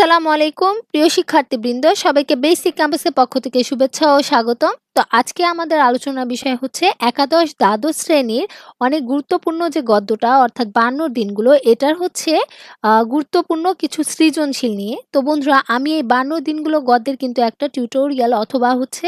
আসসালামু আলাইকুম প্রিয় শিক্ষার্থীবৃন্দ, সবাইকে বেসিক ক্যাম্পাসের পক্ষ থেকে শুভেচ্ছা ও স্বাগতম। তো আজকে আমাদের আলোচনার বিষয় হচ্ছে একাদশ দ্বাদশ শ্রেণীর অনেক গুরুত্বপূর্ণ যে গদ্যটা অর্থাৎ বায়ান্নর দিনগুলো, এটার হচ্ছে গুরুত্বপূর্ণ কিছু সৃজনশীল নিয়ে। তো বন্ধুরা, আমি এই বায়ান্নর দিনগুলো গদ্যের কিন্তু একটা টিউটোরিয়াল অথবা হচ্ছে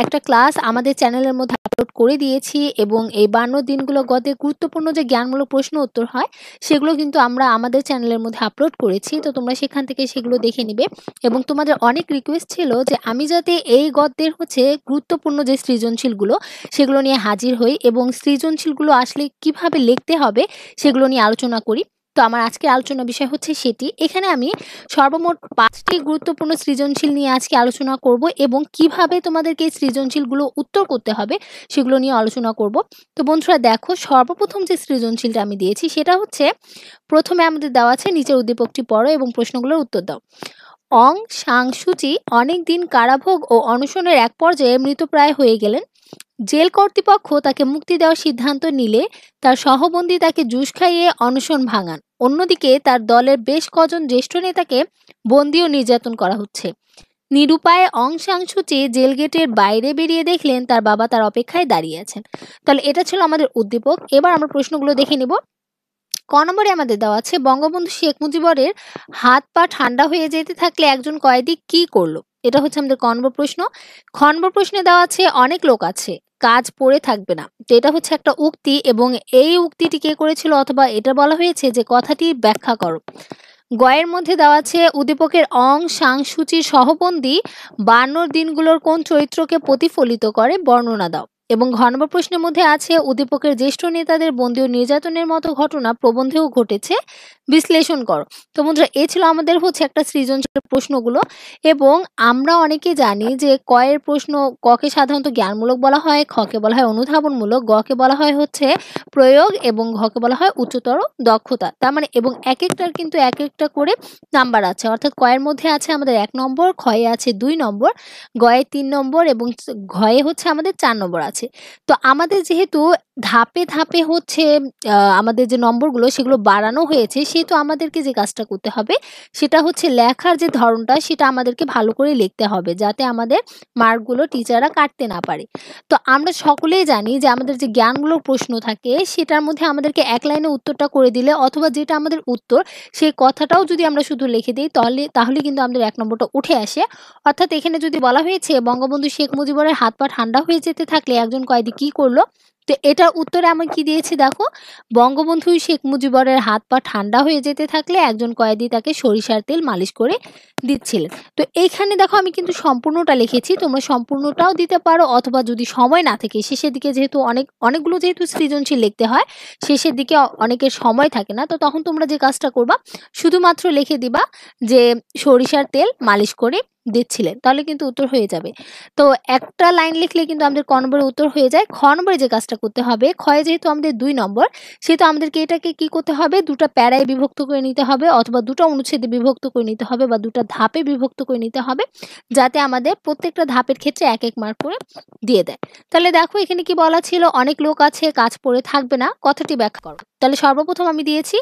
একটা ক্লাস আমাদের চ্যানেলের মধ্যে আপলোড করে দিয়েছি, এবং এই বায়ান্নর দিনগুলো গদ্যের গুরুত্বপূর্ণ যে জ্ঞানমূলক প্রশ্ন উত্তর হয় সেগুলো কিন্তু আমরা আমাদের চ্যানেলের মধ্যে আপলোড করেছি। তো তোমরা সেখান থেকে সেগুলো দেখে নিবে, এবং তোমাদের অনেক রিকোয়েস্ট ছিল যে আমি যাতে এই গদ্যের হচ্ছে গুরুত্বপূর্ণ যে সৃজনশীলগুলো সেগুলো নিয়ে হাজির হই, এবং সৃজনশীলগুলো আসলে কিভাবে লিখতে হবে সেগুলো নিয়ে আলোচনা করি। তো আমার আজকের আলোচনার বিষয় হচ্ছে সেটি। এখানে আমি সর্বমোট 5টি গুরুত্বপূর্ণ সৃজনশীল নিয়ে আজকে আলোচনা করব, এবং কিভাবে তোমাদেরকে এই সৃজনশীলগুলো উত্তর করতে হবে সেগুলো নিয়ে আলোচনা করব। তো বন্ধুরা দেখো, সর্বপ্রথম যে সৃজনশীলটা আমি দিয়েছি সেটা হচ্ছে, প্রথমে আমাদের দেওয়া আছে নিচের উদ্দীপকটি পড়ো এবং প্রশ্নগুলোর উত্তর দাও। অং সাং সূচি অনেক দিন কারাভোগ ও অনশনের এক পর্যায়ে মৃতপ্রায় হয়ে গেলেন। জেল কর্তৃপক্ষ তাকে মুক্তি দেওয়ার সিদ্ধান্ত নিলে তার সহবন্দী তাকে জুস খাইয়ে অনশন ভাঙান। অন্যদিকে তার দলের বেশ কজন জ্যেষ্ঠ নেতাকে বন্দী ও নির্যাতন করা হচ্ছে। নিরুপায়ে অং সাং সূচি জেল গেটের বাইরে বেরিয়ে দেখলেন তার বাবা তার অপেক্ষায় দাঁড়িয়ে আছেন। তাহলে এটা ছিল আমাদের উদ্দীপক। এবার আমরা প্রশ্নগুলো দেখে নিব। ক নম্বরে আমাদের দেওয়া আছে, বঙ্গবন্ধু শেখ মুজিবরের হাত পা ঠান্ডা হয়ে যেতে থাকলে একজন কয়েদি কি করলো? এটা হচ্ছে আমাদের ক নম্বর প্রশ্ন। খ নম্বর প্রশ্নে দেওয়া আছে, অনেক লোক আছে, কাজ পড়ে থাকবে না। তো এটা হচ্ছে একটা উক্তি, এবং এই উক্তিটি কে করেছিল, অথবা এটা বলা হয়েছে যে কথাটি ব্যাখ্যা করো। গয়ের মধ্যে দেওয়া আছে, উদ্দীপকের অং সাং সূচির সহবন্দী বায়ান্নর দিনগুলোর কোন চরিত্রকে প্রতিফলিত করে বর্ণনা দাও। এবং ঘ নম্বর প্রশ্নের মধ্যে আছে, উদ্দীপকের জ্যেষ্ঠ নেতাদের বন্দী ও নির্যাতনের মতো ঘটনা প্রবন্ধেও ঘটেছে, বিশ্লেষণ করো। তো বন্ধুরা, এ ছিল আমাদের হচ্ছে একটা সৃজনশীল প্রশ্নগুলো। এবং আমরা অনেকে জানি যে কয়ের প্রশ্ন, ককে সাধারণত জ্ঞানমূলক বলা হয়, খকে বলা হয় অনুধাবনমূলক, গকে বলা হয় হচ্ছে প্রয়োগ, এবং ঘকে বলা হয় উচ্চতর দক্ষতা। তার মানে এবং এক একটার কিন্তু এক একটা করে নাম্বার আছে, অর্থাৎ কয়ের মধ্যে আছে আমাদের 1 নম্বর, খয়ে আছে 2 নম্বর, গয়ে 3 নম্বর, এবং ঘয়ে হচ্ছে আমাদের 4 নম্বর আছে। তো আমাদের যেহেতু ধাপে ধাপে হচ্ছে আমাদের যে নম্বরগুলো সেগুলো বাড়ানো হয়েছে, সেহেতু আমাদেরকে যে কাজটা করতে হবে সেটা হচ্ছে লেখার যে ধরনটা সেটা আমাদেরকে ভালো করে লিখতে হবে, যাতে আমাদের মার্কগুলো টিচাররা কাটতে না পারে। তো আমরা সকলেই জানি যে আমাদের যে জ্ঞানমূলক প্রশ্ন থাকে সেটার মধ্যে আমাদেরকে এক লাইনে উত্তরটা করে দিলে, অথবা যেটা আমাদের উত্তর সেই কথাটাও যদি আমরা শুধু লিখে দিই তাহলে কিন্তু আমাদের 1 নম্বরটা উঠে আসে। অর্থাৎ এখানে যদি বলা হয়েছে বঙ্গবন্ধু শেখ মুজিবরের হাত পা ঠান্ডা হয়ে যেতে থাকলে একজন কয়েদি কি করলো, তো এটার উত্তরে আমি কি দিয়েছি দেখো, বঙ্গবন্ধু শেখ মুজিবরের হাত পা ঠান্ডা হয়ে যেতে থাকলে একজন কয়েদি তাকে সরিষার তেল মালিশ করে দিচ্ছিলেন। তো এইখানে দেখো আমি কিন্তু সম্পূর্ণটা লিখেছি, তোমরা সম্পূর্ণটাও দিতে পারো, অথবা যদি সময় না থাকে শেষের দিকে, যেহেতু অনেকগুলো যেহেতু সৃজনশীল লিখতে হয়, শেষের দিকে অনেকের সময় থাকে না, তো তখন তোমরা যে কাজটা করবা শুধুমাত্র লিখে দিবা যে সরিষার তেল মালিশ করে দিচ্ছিলেন, তাহলে কিন্তু উত্তর হয়ে যাবে। তো একটা লাইন লিখলে কিন্তু আমাদের ক নম্বরে উত্তর হয়ে যায়। খ নম্বরে যে কাজটা করতে হবে, ক্ষয়ে যেহেতু আমাদের 2 নম্বর, সেহেতু আমাদেরকে এটাকে কি করতে হবে, দুটো প্যারায় বিভক্ত করে নিতে হবে, অথবা দুটো অনুচ্ছেদে বিভক্ত করে নিতে হবে, বা দুটো ধাপে বিভক্ত করে নিতে হবে, যাতে আমাদের প্রত্যেকটা ধাপের ক্ষেত্রে 1 মার্ক করে দিয়ে দেয়। তাহলে দেখো এখানে কি বলা ছিল, অনেক লোক আছে, কাজ পড়ে থাকবে না, কথাটি ব্যাখ্যা করো। তাহলে সর্বপ্রথম আমি দিয়েছি,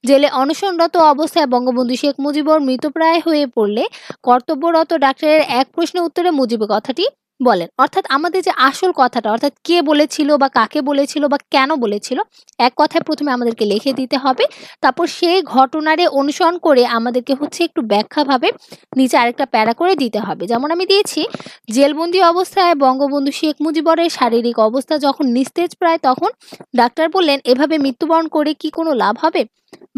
জেলে অনশনরত অবস্থায় বঙ্গবন্ধু শেখ মুজিবর মৃতপ্রায় হয়ে পড়লে কর্তব্যরত ডাক্তারের এক প্রশ্নের উত্তরে মুজিব কথাটি বলেন। অর্থাৎ আমাদের যে আসল কথাটা, অর্থাৎ কে বলেছিল বা কাকে বলেছিল বা কেন বলেছিল, এক কথায় প্রথমে আমাদেরকে লিখে দিতে হবে, তারপর সেই ঘটনারে অনুসরণ করে আমাদেরকে হচ্ছে একটু ব্যাখ্যাভাবে নিচে আরেকটা প্যারা করে দিতে হবে। যেমন আমি দিয়েছি, জেলবন্দি অবস্থায় বঙ্গবন্ধু শেখ মুজিবরের শারীরিক অবস্থা যখন নিস্তেজ প্রায়, তখন ডাক্তার বললেন, এভাবে মৃত্যুবরণ করে কি কোনো লাভ হবে?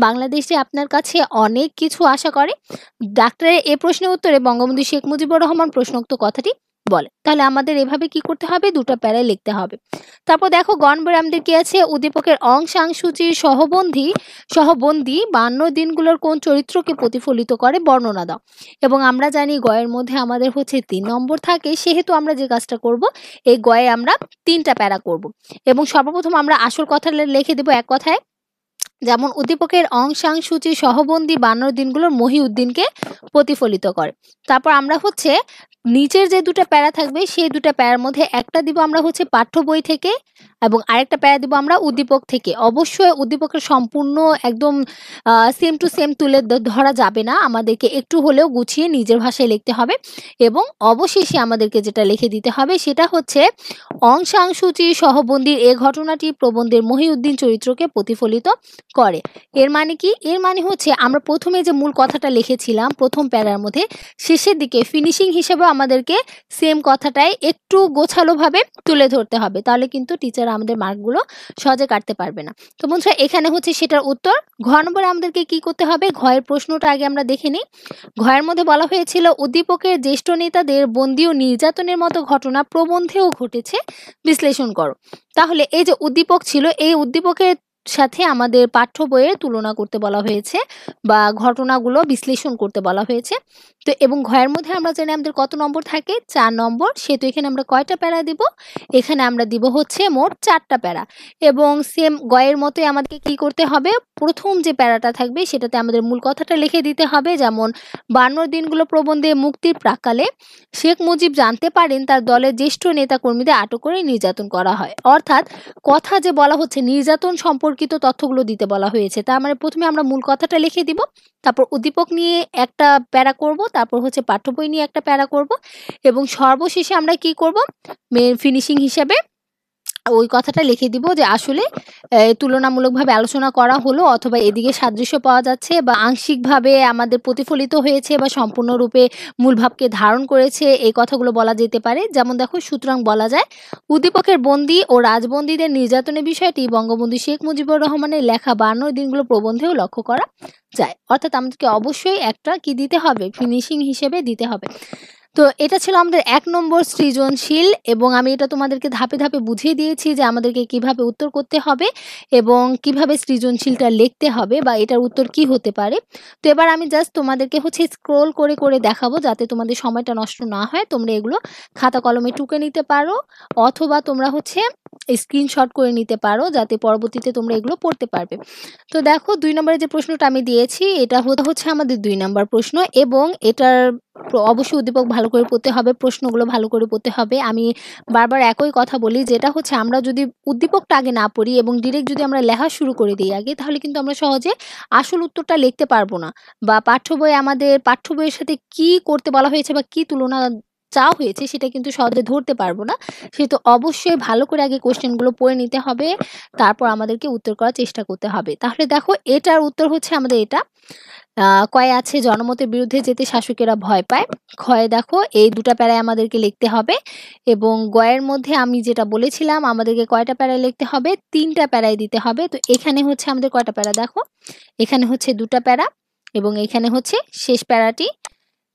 বাংলাদেশে আপনার কাছে অনেক কিছু আশা করে। ডাক্তারের এ প্রশ্নের উত্তরে বঙ্গবন্ধু শেখ মুজিবুর রহমান প্রশ্নোক্ত কথাটি বলে। তাহলে আমাদের এভাবে কি করতে হবে, দুটো প্যারায় লিখতে হবে। তারপর দেখো গ নম্বরে আমাদের কি আছে, উদ্দীপকের অং সাং সূচির সহবন্দী 52 দিনগুলোর কোন চরিত্রকে প্রতিফলিত করে বর্ণনা দাও। এবং আমরা জানি গয়ের মধ্যে আমাদের হচ্ছে 3 নম্বর থাকে, সেহেতু আমরা যে কাজটা করব, এই গয়ে আমরা 3টা প্যারা করব, এবং সর্বপ্রথম আমরা আসল কথা লিখে দেব এক কথায়। যেমন উদ্দীপকের অং সাং সূচির সহবন্দী 52 দিনগুলোর মহিউদ্দিনকে প্রতিফলিত করে। তারপর আমরা হচ্ছে নিচের যে দুটো প্যারা থাকবে সেই দুটো প্যারার মধ্যে একটা দিব আমরা হচ্ছে পাঠ্য বই থেকে, এবং আরেকটা প্যারা দিব আমরা উদ্দীপক থেকে। অবশ্যই উদ্দীপকের সম্পূর্ণ একদম সেম টু সেম তুলে ধরা যাবে না, আমাদেরকে একটু হলেও গুছিয়ে নিজের ভাষায় লিখতে হবে। এবং অবশেষে আমাদেরকে যেটা লিখে দিতে হবে সেটা হচ্ছে অংশাংশুচি সহবন্দির এ ঘটনাটি প্রবন্ধের মহিউদ্দিন চরিত্রকে প্রতিফলিত করে। এর মানে কি? এর মানে হচ্ছে আমরা প্রথমে যে মূল কথাটা লিখেছিলাম প্রথম প্যারার মধ্যে, শেষের দিকে ফিনিশিং হিসেবে আমাদেরকে সেম কথাটাই একটু গোছালোভাবে তুলে ধরতে হবে, তাহলে কিন্তু টিচার আমাদের মার্কগুলো সহজে কাটতে পারবে না। তো বন্ধুরা এখানে হচ্ছে সেটার উত্তর। ঘ নম্বরে আমাদেরকে কি করতে হবে? ঘয়ের প্রশ্নটা আগে আমরা দেখে নিই। ঘয়ের মধ্যে বলা হয়েছিল উদ্দীপকের জ্যেষ্ঠ নেতাদের বন্দী ও নির্যাতনের মতো ঘটনা প্রবন্ধেও ঘটেছে, বিশ্লেষণ করো। তাহলে এই যে উদ্দীপক ছিল, এই উদ্দীপকের সাথে আমাদের পাঠ্য বইয়ের তুলনা করতে বলা হয়েছে বা ঘটনাগুলো বিশ্লেষণ করতে বলা হয়েছে। তো এবং ঘয়ের মধ্যে আমরা জানি আমাদের কত নম্বর থাকে? 4 নম্বর। সেহেতু এখানে আমরা কয়টা প্যারা দিব? এখানে আমরা দিব হচ্ছে মোট 4টা প্যারা। এবং সেম গয়ের মতোই আমাদেরকে কি করতে হবে? প্রথম যে প্যারাটা থাকবে সেটাতে আমাদের মূল কথাটা লিখে দিতে হবে। যেমন বায়ান্নর দিনগুলো প্রবন্ধে মুক্তির প্রাক্কালে শেখ মুজিব জানতে পারেন তার দলের জ্যেষ্ঠ নেতাকর্মীদের আটক করে নির্যাতন করা হয়। অর্থাৎ কথা যে বলা হচ্ছে নির্যাতন সম্পর্কিত তথ্যগুলো দিতে বলা হয়েছে। তার মানে প্রথমে আমরা মূল কথাটা লিখে দিব, তারপর উদ্দীপক নিয়ে একটা প্যারা করব, তারপর হচ্ছে পাঠ্য বই নিয়ে একটা প্যারা করব এবং সর্বশেষে আমরা কি করব? মেন ফিনিশিং হিসেবে ওই কথাটা লিখে দিব যে আসলে তুলনামূলকভাবে আলোচনা করা হলো, অথবা এদিকে সাদৃশ্য পাওয়া যাচ্ছে বা আংশিকভাবে আমাদের প্রতিফলিত হয়েছে বা সম্পূর্ণরূপে মূল ভাবকে ধারণ করেছে, এই কথাগুলো বলা যেতে পারে। যেমন দেখো, সুতরাং বলা যায় উদ্দীপকের বন্দী ও রাজবন্দীদের নির্যাতনের বিষয়টি বঙ্গবন্ধু শেখ মুজিবুর রহমানের লেখা 52 দিনগুলো প্রবন্ধেও লক্ষ্য করা যায়। অর্থাৎ আমাদেরকে অবশ্যই একটা কি দিতে হবে? ফিনিশিং হিসেবে দিতে হবে। তো এটা ছিল আমাদের 1 নম্বর সৃজনশীল, এবং আমি এটা তোমাদেরকে ধাপে ধাপে বুঝিয়ে দিয়েছি যে আমাদেরকে কিভাবে উত্তর করতে হবে এবং কিভাবে সৃজনশীলটা লিখতে হবে বা এটার উত্তর কি হতে পারে। তো এবার আমি জাস্ট তোমাদেরকে হচ্ছে স্ক্রল করে করে দেখাবো যাতে তোমাদের সময়টা নষ্ট না হয়। তোমরা এগুলো খাতা কলমে টুকে নিতে পারো, অথবা তোমরা হচ্ছে স্ক্রিনশট করে নিতে পারো যাতে পরবর্তীতে তোমরা এগুলো পড়তে পারবে। তো দেখো 2 নম্বরে যে প্রশ্নটা আমি দিয়েছি এটা হচ্ছে আমাদের 2 নম্বর প্রশ্ন, এবং এটার অবশ্যই উদ্দীপক ভালো করে পড়তে হবে, প্রশ্নগুলো ভালো করে পড়তে হবে। আমি বারবার একই কথা বলি, যেটা হচ্ছে আমরা যদি উদ্দীপকটা আগে না পড়ি এবং ডিরেক্ট যদি আমরা লেখা শুরু করে দিই আগে, তাহলে কিন্তু আমরা সহজে আসল উত্তরটা লিখতে পারবো না, বা পাঠ্য বই আমাদের পাঠ্য বইয়ের সাথে কি করতে বলা হয়েছে বা কি তুলনা চাওয়া হয়েছে সেটা কিন্তু সহজে ধরতে পারবো না। সেহেতু অবশ্যই ভালো করে আগে কোশ্চেনগুলো পড়ে নিতে হবে, তারপর আমাদেরকে উত্তর করার চেষ্টা করতে হবে। তাহলে দেখো এটার উত্তর হচ্ছে আমাদের এটা। কয়ে আছে জনমতের বিরুদ্ধে যেতে শাসকেরা ভয় পায়। ক্ষয়ে দেখো এই 2টা প্যারায় আমাদেরকে লিখতে হবে, এবং গয়ের মধ্যে আমি যেটা বলেছিলাম আমাদেরকে কয়টা প্যারায় লিখতে হবে? 3টা প্যারায় দিতে হবে। তো এখানে হচ্ছে আমাদের কয়টা প্যারা? দেখো এখানে হচ্ছে 2টা প্যারা এবং এখানে হচ্ছে শেষ প্যারাটি।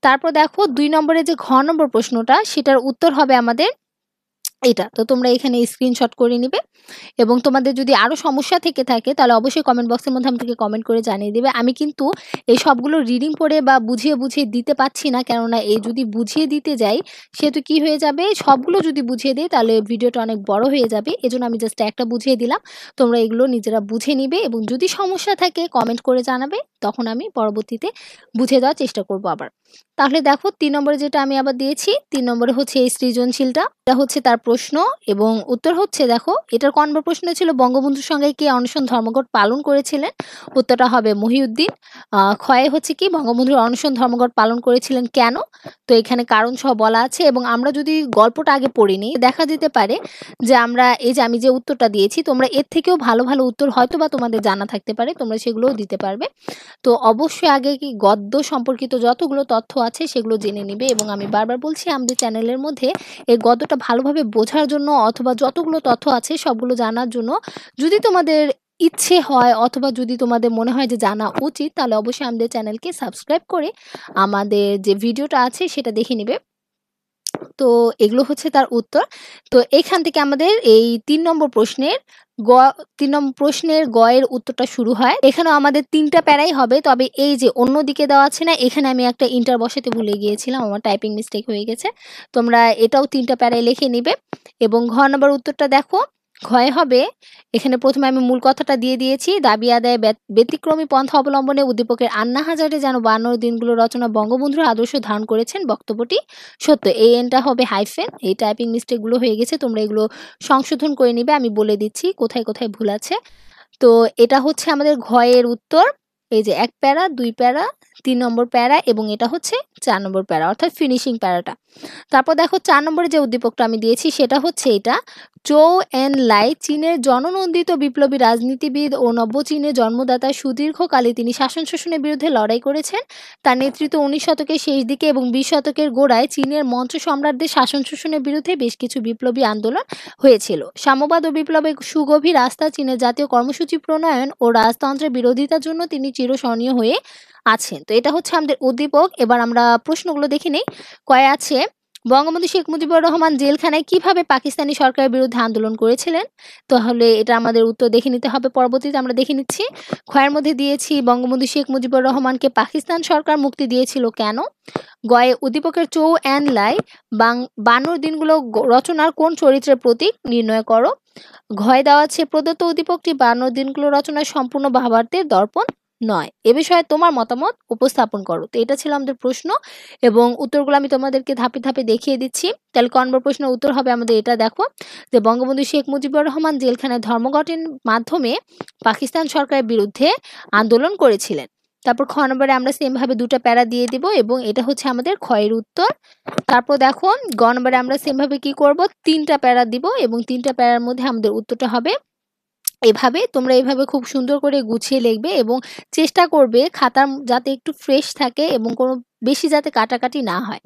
তারপর দেখো 2 নম্বরে যে ঘ নম্বর প্রশ্নটা সেটার উত্তর হবে আমাদের এটা। তো তোমরা এখানে স্ক্রিনশট করে নিবে, এবং তোমাদের যদি আরো সমস্যা থেকে থাকে তাহলে অবশ্যই কমেন্ট বক্সের মধ্যে আমাকে কমেন্ট করে জানিয়ে দিবে। আমি কিন্তু এই সবগুলো রিডিং পড়ে বা বুঝিয়ে বুঝিয়ে দিতে পারছি না, কেননা এই যদি বুঝিয়ে দিতে যাই সেহেতু কি হয়ে যাবে, সবগুলো যদি বুঝিয়ে দিই তাহলে ভিডিওটা অনেক বড় হয়ে যাবে। এজন্য আমি জাস্ট একটা বুঝিয়ে দিলাম, তোমরা এগুলো নিজেরা বুঝে নিবে, এবং যদি সমস্যা থাকে কমেন্ট করে জানাবে, তখন আমি পরবর্তীতে বুঝিয়ে দেওয়ার চেষ্টা করব আবার। তাহলে দেখো 3 নম্বরে যেটা আমি আবার দিয়েছি, 3 নম্বরে হচ্ছে এই সৃজনশীলটা, এটা হচ্ছে তার প্রশ্ন এবং উত্তর হচ্ছে দেখো এটার ক নম্বর প্রশ্ন ছিল বঙ্গবন্ধুর সঙ্গে কে অনশন ধর্মঘট পালন করেছিলেন? উত্তরটা হবে মহিউদ্দিন। ক্ষয়ে হচ্ছে কি বঙ্গবন্ধুর অনশন ধর্মঘট পালন করেছিলেন কেন? তো এখানে কারণ সহ বলা আছে, এবং আমরা যদি গল্পটা আগে পড়ে নিই দেখা যেতে পারে যে আমরা এই যে আমি যে উত্তরটা দিয়েছি তোমরা এর থেকেও ভালো ভালো উত্তর হয়তো বা তোমাদের জানা থাকতে পারে, তোমরা সেগুলোও দিতে পারবে। তো অবশ্যই আগে কি গদ্য সম্পর্কিত যতগুলো তথ্য আছে সেগুলো জেনে নিবে, এবং আমি বারবার বলছি আমাদের চ্যানেলের মধ্যে এই গদ্যটা ভালোভাবে বোঝার জন্য অথবা যতগুলো তথ্য আছে সবগুলো জানার জন্য যদি তোমাদের ইচ্ছে হয় অথবা যদি তোমাদের মনে হয় যে জানা উচিত, তাহলে অবশ্যই আমাদের চ্যানেলকে সাবস্ক্রাইব করে আমাদের যে ভিডিওটা আছে সেটা দেখে নিবে। তো এগুলো হচ্ছে তার উত্তর। তো এখান থেকে আমাদের এই 3 নম্বর প্রশ্নের 3 নম্বর প্রশ্নের গ এর উত্তরটা শুরু হয়। এখানেও আমাদের 3টা প্যারাই হবে, তবে এই যে অন্যদিকে দেওয়া আছে না, এখানে আমি একটা ইন্টার বসাতে ভুলে গিয়েছিলাম, আমার টাইপিং মিস্টেক হয়ে গেছে। তোমরা এটাও 3টা প্যারায় লিখে নিবে। এবং ঘ নম্বর উত্তরটা দেখো, ক্ষয় হবে, এখানে প্রথমে আমি মূল কথাটা দিয়ে দিয়েছি, দাবি আদায়ে ব্যতিক্রমী পন্থা অবলম্বনে উদ্দীপকের আন্না হাজারে যেন 52 দিনগুলো রচনা বঙ্গবন্ধুর আদর্শ ধারণ করেছেন, বক্তব্যটি সত্য। এই এনটা হবে হাইফেন, এই টাইপিং মিস্টেকগুলো হয়ে গেছে, তোমরা এগুলো সংশোধন করে নিবে, আমি বলে দিচ্ছি কোথায় কোথায় ভুল আছে। তো এটা হচ্ছে আমাদের ঘয়ের উত্তর, এই যে 1 প্যারা 2 প্যারা 3 নম্বর প্যারা এবং এটা হচ্ছে 4 নম্বর প্যারা অর্থাৎ ফিনিশিং প্যারাটা। তারপর দেখো 4 নম্বরে যে উদ্দীপকটা আমি দিয়েছি সেটা হচ্ছে এটা, চৌ এন লাই চীনের জননন্দিত বিপ্লবী রাজনীতিবিদ ও নব্য চীনের জন্মদাতা, সুদীর্ঘকালে তিনি শাসন শোষণের বিরুদ্ধে লড়াই করেছেন। তার নেতৃত্ব 19 শতকের শেষ দিকে এবং 20 শতকের গোড়ায় চীনের মঞ্চ সম্রাটদের শাসন শোষণের বিরুদ্ধে বেশ কিছু বিপ্লবী আন্দোলন হয়েছিল। সাম্যবাদ ও বিপ্লবের সুগভীর আস্থা, চীনের জাতীয় কর্মসূচি প্রণয়ন ও রাজতন্ত্রের বিরোধিতার জন্য তিনি চিরস্মরণীয় হয়ে আছেন। তো এটা হচ্ছে আমাদের উদ্দীপক। এবার আমরা প্রশ্নগুলো দেখে নেই। কয়ে আছে, বঙ্গবন্ধু শেখ মুজিবুর রহমান জেলখানায় কিভাবে পাকিস্তানি সরকারের বিরুদ্ধে আন্দোলন করেছিলেন? তাহলে এটা আমাদের উত্তর দেখে নিতে হবে, পরবর্তীতে আমরা দেখে নিচ্ছি। ক্ষয়ের মধ্যে দিয়েছি, বঙ্গবন্ধু শেখ মুজিবুর রহমানকে পাকিস্তান সরকার মুক্তি দিয়েছিল কেন? গয়ে উদ্দীপকের চৌ অ্যান লাই বায়ান্নর দিনগুলো রচনার কোন চরিত্রের প্রতীক নির্ণয় করো। ঘয় দেওয়া আছে, প্রদত্ত উদ্দীপকটি 52 দিনগুলো রচনার সম্পূর্ণ ভাবার্থের দর্পণ নয়। এ বিষয়ে তোমার মতামত উপস্থাপন করো। তো এটা ছিল আমাদের প্রশ্ন এবং উত্তরগুলো আমি তোমাদেরকে ধাপে ধাপে দেখিয়ে দিচ্ছি। তাহলে ক নম্বর প্রশ্নের উত্তর হবে আমাদের এটা, দেখো যে বঙ্গবন্ধু শেখ মুজিবুর রহমান জেলখানায় ধর্মঘটের মাধ্যমে পাকিস্তান সরকারের বিরুদ্ধে আন্দোলন করেছিলেন। তারপর খ নম্বরে আমরা সেম ভাবে দুটো প্যারা দিয়ে দিব এবং এটা হচ্ছে আমাদের ক্ষয়ের উত্তর। তারপর দেখো গ নম্বরে আমরা সেম ভাবে কি করব, 3টা প্যারা দিব এবং 3টা প্যারার মধ্যে আমাদের উত্তরটা হবে এভাবে। তোমরা এইভাবে খুব সুন্দর করে গুছিয়ে লিখবে এবং চেষ্টা করবে খাতার যাতে একটু ফ্রেশ থাকে এবং কোনো বেশি যাতে কাটাকাটি না হয়।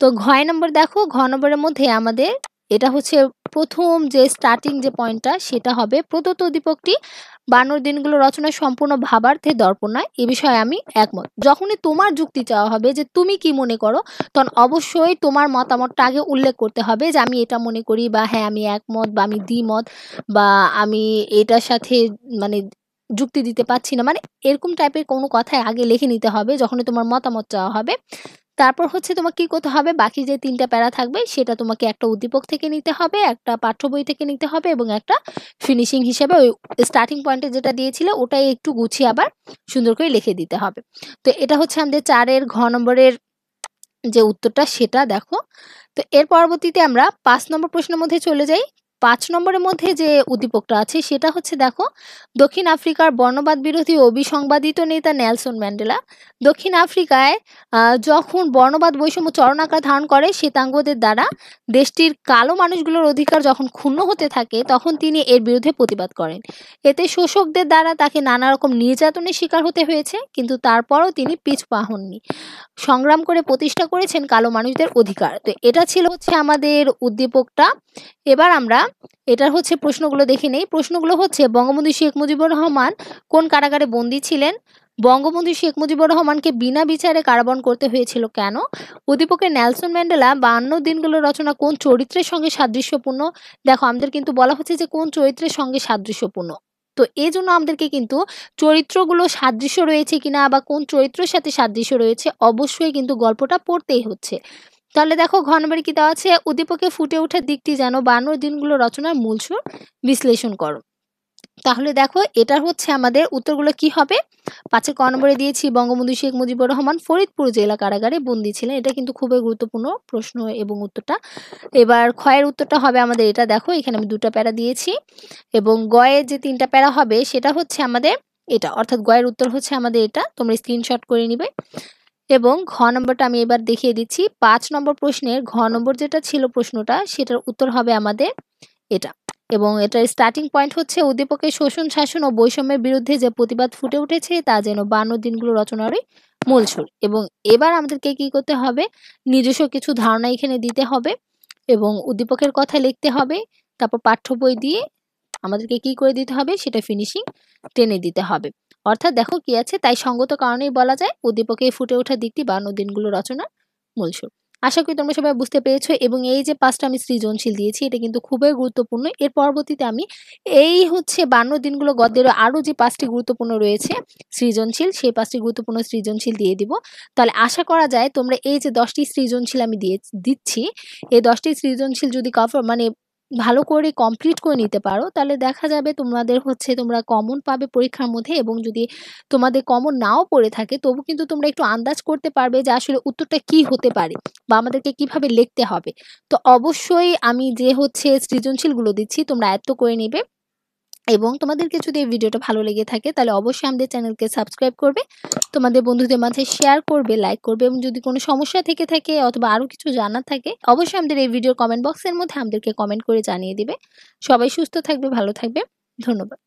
তো ঘয় নম্বর দেখো, ঘ নম্বরের মধ্যে আমাদের এটা হচ্ছে প্রথম যে স্টার্টিং যে পয়েন্টটা সেটা হবে, প্রদত্ত উদ্দীপকটি 52 দিনগুলো রচনা সম্পূর্ণ ভাবার্থে দর্পণ নয়। এ বিষয়ে আমি একমত। যখনই তোমার যুক্তি চাওয়া হবে যে তুমি কি মনে করো, তখন অবশ্যই তোমার মতামতটা আগে উল্লেখ করতে হবে যে আমি এটা মনে করি, বা হ্যাঁ আমি একমত, বা আমি দ্বিমত, বা আমি এটার সাথে মানে যুক্তি দিতে পারছি না, মানে এরকম টাইপের কোনো কথাই আগে লিখে নিতে হবে যখনই তোমার মতামত চাওয়া হবে। তারপর হচ্ছে তোমাকে কি করতে হবে, বাকি যে 3টা প্যারা থাকবে সেটা তোমাকে একটা উদ্দীপক থেকে নিতে হবে, একটা পাঠ্য বই থেকে নিতে হবে এবং একটা ফিনিশিং হিসেবে ওই স্টার্টিং পয়েন্টে যেটা দিয়েছিলে ওটাই একটু গুছিয়ে আবার সুন্দর করে লিখে দিতে হবে। তো এটা হচ্ছে আমাদের 4-এর ঘ নম্বরের যে উত্তরটা সেটা দেখো। তো এর পরবর্তীতে আমরা 5 নম্বর প্রশ্নের মধ্যে চলে যাই। 5 নম্বরের মধ্যে যে উদ্দীপকটা আছে সেটা হচ্ছে দেখো, দক্ষিণ আফ্রিকার বর্ণবাদ বিরোধী অবিসংবাদিত নেতা নেলসন ম্যান্ডেলা দক্ষিণ আফ্রিকায় যখন বর্ণবাদ বৈষম্য চরম আকার ধারণ করে শ্বেতাঙ্গদের দ্বারা দেশটির কালো মানুষগুলোর অধিকার যখন ক্ষুণ্ণ হতে থাকে তখন তিনি এর বিরুদ্ধে প্রতিবাদ করেন। এতে শোষকদের দ্বারা তাকে নানা রকম নির্যাতনের শিকার হতে হয়েছে, কিন্তু তারপরও তিনি পিছপা হননি, সংগ্রাম করে প্রতিষ্ঠা করেছেন কালো মানুষদের অধিকার। তো এটা ছিল হচ্ছে আমাদের উদ্দীপকটা। এবার আমরা এটার হচ্ছে প্রশ্নগুলো দেখে নেই। প্রশ্নগুলো হচ্ছে, বঙ্গবন্ধু শেখ মুজিবুর রহমান কোন কারাগারে বন্দী ছিলেন? বঙ্গবন্ধু শেখ মুজিবুর রহমানকে বিনা বিচারে কারাবরণ করতে হয়েছিল কেন? উদ্দীপকের নেলসন ম্যান্ডেলা 52 দিনগুলো রচনা কোন চরিত্রের সঙ্গে সাদৃশ্যপূর্ণ? দেখো আমাদের কিন্তু বলা হচ্ছে যে কোন চরিত্রের সঙ্গে সাদৃশ্যপূর্ণ, তো এই জন্য আমাদেরকে কিন্তু চরিত্রগুলো সাদৃশ্য রয়েছে কিনা বা কোন চরিত্রের সাথে সাদৃশ্য রয়েছে অবশ্যই কিন্তু গল্পটা পড়তেই হচ্ছে। তাহলে দেখো ঘ নম্বরে কি দেওয়া আছে, উদ্দীপকে ফুটে ওঠার দিকটি যেন 52 দিনগুলো রচনার মূল সুর বিশ্লেষণ করো। তাহলে দেখো এটার হচ্ছে আমাদের উত্তরগুলো কি হবে। 5-এ ক নম্বরে দিয়েছি, বঙ্গবন্ধু শেখ মুজিবুর রহমান ফরিদপুর জেলা কারাগারে বন্দী ছিলেন। এটা কিন্তু খুবই গুরুত্বপূর্ণ প্রশ্ন এবং উত্তরটা। এবার ক্ষয়ের উত্তরটা হবে আমাদের এটা, দেখো এখানে আমি 2টা প্যারা দিয়েছি এবং গয়ের যে 3টা প্যারা হবে সেটা হচ্ছে আমাদের এটা, অর্থাৎ গয়ের উত্তর হচ্ছে আমাদের এটা, তোমরা স্ক্রিনশট করে নিবে। এবং ঘ নম্বরটা আমি এবার দেখিয়ে দিচ্ছি। 5 নম্বর প্রশ্নের ঘ নম্বর যেটা ছিল প্রশ্নটা সেটার উত্তর হবে আমাদের এটা, এবং এটার স্টার্টিং পয়েন্ট হচ্ছে, উদ্দীপকের শোষণ শাসন ও বৈষম্যের বিরুদ্ধে যে প্রতিবাদ ফুটে উঠেছে তা যেন 52 দিনগুলো রচনারই মূল সুর। এবং এবার আমাদেরকে কি করতে হবে, নিজস্ব কিছু ধারণা এখানে দিতে হবে এবং উদ্দীপকের কথা লিখতে হবে, তারপর পাঠ্য বই দিয়ে আমাদেরকে কি করে দিতে হবে সেটা ফিনিশিং টেনে দিতে হবে। অর্থাৎ দেখো কি আছে, তাই সঙ্গত কারণেই বলা যায় উদ্দীপকে ফুটে ওঠার দিকটি 52 দিনগুলো রচনার মূল সুর। আশা করি তোমরা সবাই বুঝতে পেরেছো। এবং এই যে 5টা আমি সৃজনশীল দিয়েছি এটা কিন্তু খুবই গুরুত্বপূর্ণ। এর পরবর্তীতে আমি এই হচ্ছে 52 দিনগুলো গদ্যের আরো যে 5টি গুরুত্বপূর্ণ রয়েছে সৃজনশীল, সেই 5টি গুরুত্বপূর্ণ সৃজনশীল দিয়ে দিব। তাহলে আশা করা যায় তোমরা এই যে 10টি সৃজনশীল আমি দিচ্ছি, এই 10টি সৃজনশীল যদি কভার মানে ভালো করে কমপ্লিট করে নিতে পারো, তাহলে দেখা যাবে তোমাদের হচ্ছে তোমরা কমন পাবে পরীক্ষার মধ্যে, এবং যদি তোমাদের কমন নাও পড়ে থাকে তবু কিন্তু তোমরা একটু আন্দাজ করতে পারবে যে আসলে উত্তরটা কি হতে পারে বা আমাদেরকে কিভাবে লিখতে হবে। তো অবশ্যই আমি যে হচ্ছে সৃজনশীলগুলো দিচ্ছি তোমরা আয়ত্ত করে নিবে, এবং তোমাদেরকে যদি এই ভিডিওটা ভালো লেগে থাকে তাহলে অবশ্যই আমাদের চ্যানেলকে সাবস্ক্রাইব করবে, তোমাদের বন্ধুদের মাঝে শেয়ার করবে, লাইক করবে, এবং যদি কোনো সমস্যা থেকে থাকে অথবা আরো কিছু জানার থাকে অবশ্যই আমাদের এই ভিডিওর কমেন্ট বক্সের মধ্যে আমাদেরকে কমেন্ট করে জানিয়ে দিবে। সবাই সুস্থ থাকবে, ভালো থাকবে। ধন্যবাদ।